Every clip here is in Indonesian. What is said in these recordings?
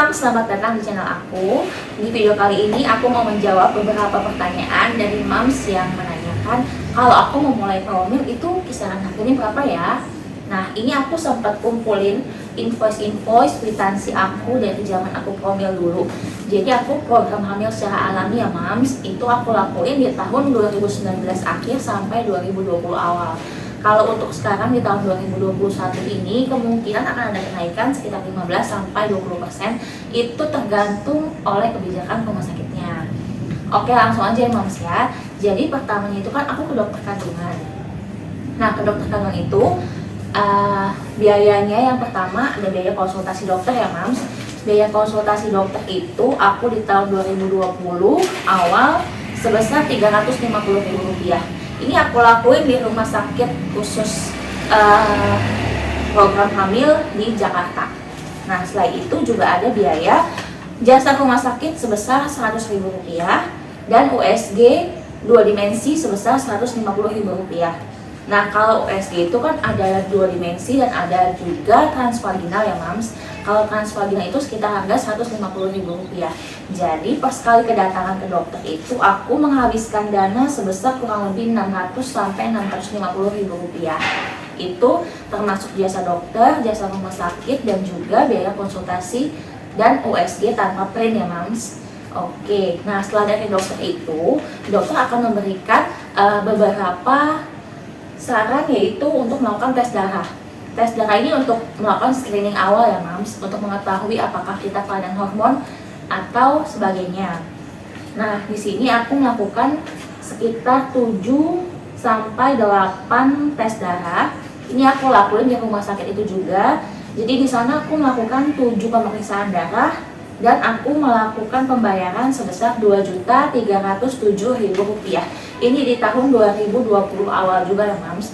Mams, selamat datang di channel aku. Di video kali ini aku mau menjawab beberapa pertanyaan dari Mams yang menanyakan kalau aku mau mulai promil itu kisaran harganya berapa ya. Nah, ini aku sempat kumpulin invoice kwitansi aku dari zaman aku promil dulu. Jadi aku program hamil secara alami ya Mams, itu aku lakuin di tahun 2019 akhir sampai 2020 awal. Kalau untuk sekarang di tahun 2021 ini kemungkinan akan ada kenaikan sekitar 15-20%. Itu tergantung oleh kebijakan rumah sakitnya. Oke, langsung aja ya Mams ya. Jadi pertamanya itu kan aku ke dokter kandungan. Nah, ke dokter kandungan itu biayanya yang pertama ada biaya konsultasi dokter ya Mams. Biaya konsultasi dokter itu aku di tahun 2020 awal sebesar Rp350.000. Ini aku lakuin di rumah sakit khusus program hamil di Jakarta. Nah, setelah itu juga ada biaya jasa rumah sakit sebesar Rp100.000 dan USG 2 dimensi sebesar Rp150.000. Nah, kalau USG itu kan ada 2 dimensi dan ada juga transvaginal ya Mams. Kalau transvaginal itu sekitar harga Rp150.000. Jadi pas kali kedatangan ke dokter itu aku menghabiskan dana sebesar kurang lebih Rp600-Rp650.000. Itu termasuk jasa dokter, jasa rumah sakit, dan juga biaya konsultasi dan USG tanpa print ya Mams. Oke, nah setelah dari dokter itu, dokter akan memberikan beberapa saran, yaitu untuk melakukan tes darah. Tes darah ini untuk melakukan screening awal ya Mams, untuk mengetahui apakah kita kelainan hormon atau sebagainya. Nah, di sini aku melakukan sekitar 7-8 tes darah. Ini aku lakuin di rumah sakit itu juga. Jadi di sana aku melakukan 7 pemeriksaan darah dan aku melakukan pembayaran sebesar Rp2.307.000. Ini di tahun 2020 awal juga ya Mams.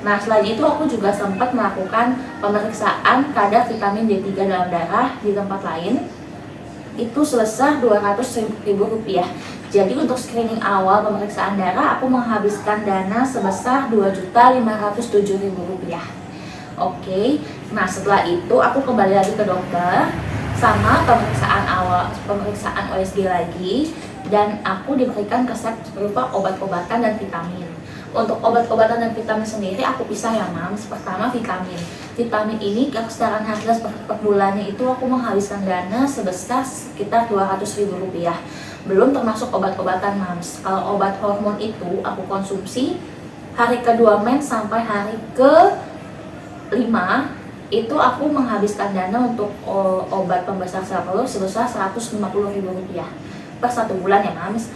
Nah, selain itu aku juga sempat melakukan pemeriksaan kadar vitamin D3 dalam darah di tempat lain. Itu sebesar Rp200.000. Jadi untuk screening awal pemeriksaan darah aku menghabiskan dana sebesar Rp2.507.000. Oke. Nah, setelah itu aku kembali lagi ke dokter sama pemeriksaan USG lagi, dan aku diberikan resep berupa obat-obatan dan vitamin. Untuk obat-obatan dan vitamin sendiri aku pisah ya Mams. Pertama vitamin. Vitamin ini secara harga per bulannya itu aku menghabiskan dana sebesar sekitar Rp200.000. Belum termasuk obat-obatan Mams. Kalau obat hormon itu aku konsumsi hari ke-2 mens sampai hari ke-5, itu aku menghabiskan dana untuk obat pembesar sel telur sebesar Rp150.000 per 1 bulan ya Mams.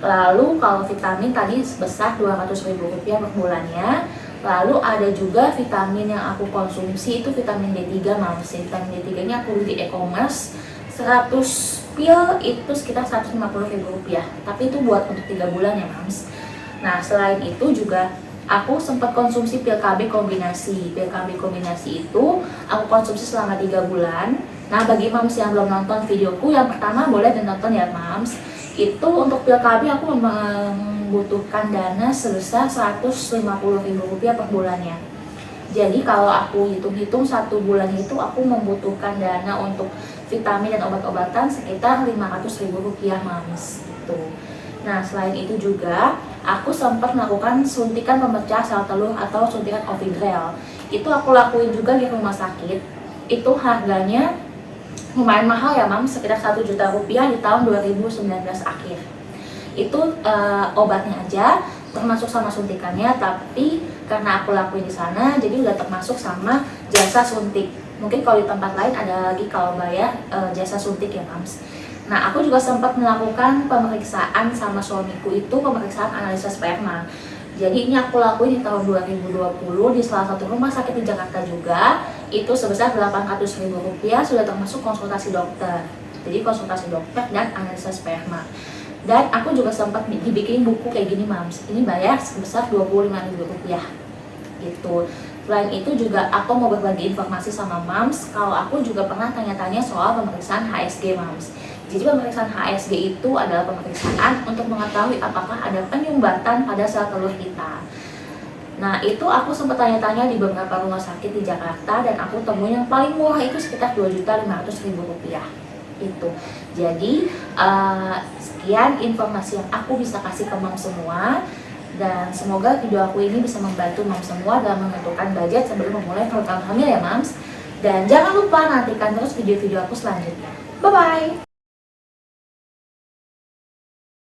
Lalu kalau vitamin tadi sebesar Rp200.000 per bulannya. Lalu ada juga vitamin yang aku konsumsi itu vitamin D3 Mams. Vitamin D3 ini aku beli di e-commerce 100 pil itu sekitar Rp150.000. Tapi itu buat untuk 3 bulan ya Mams. Nah, selain itu juga aku sempat konsumsi pil KB kombinasi. Pil KB kombinasi itu aku konsumsi selama 3 bulan. Nah, bagi Mams yang belum nonton videoku, yang pertama boleh ditonton ya Mams. Itu untuk pil KB aku membutuhkan dana sebesar Rp150.000 per bulannya. Jadi kalau aku hitung-hitung 1 bulan itu aku membutuhkan dana untuk vitamin dan obat-obatan sekitar Rp500.000 Mams gitu. Nah, selain itu juga aku sempat melakukan suntikan pemecah sel telur atau suntikan Ovigrel. Itu aku lakuin juga di rumah sakit. Itu harganya lumayan mahal ya Mam, sekitar Rp1 juta di tahun 2019 akhir. Itu obatnya aja, termasuk sama suntikannya, tapi karena aku lakuin di sana, jadi udah termasuk sama jasa suntik. Mungkin kalau di tempat lain ada lagi kalau bayar jasa suntik ya Mams. Nah, aku juga sempat melakukan pemeriksaan sama suamiku, itu pemeriksaan analisa sperma. Jadi ini aku lakuin di tahun 2020 di salah satu rumah sakit di Jakarta juga. Itu sebesar Rp800.000, sudah termasuk konsultasi dokter. Jadi konsultasi dokter dan analisa sperma. Dan aku juga sempat dibikin buku kayak gini Mams. Ini bayar sebesar Rp25.000 gitu. Selain itu juga aku mau berbagi informasi sama Mams. Kalau aku juga pernah tanya-tanya soal pemeriksaan HSG Mams. Jadi pemeriksaan HSG itu adalah pemeriksaan untuk mengetahui apakah ada penyumbatan pada sel telur kita. Nah, itu aku sempat tanya-tanya di beberapa rumah sakit di Jakarta, dan aku temuin yang paling murah itu sekitar Rp2.500.000. Itu. Jadi sekian informasi yang aku bisa kasih ke mom semua, dan semoga video aku ini bisa membantu mom semua dalam menentukan budget sebelum memulai program hamil ya moms. Dan jangan lupa nantikan terus video-video aku selanjutnya. Bye bye.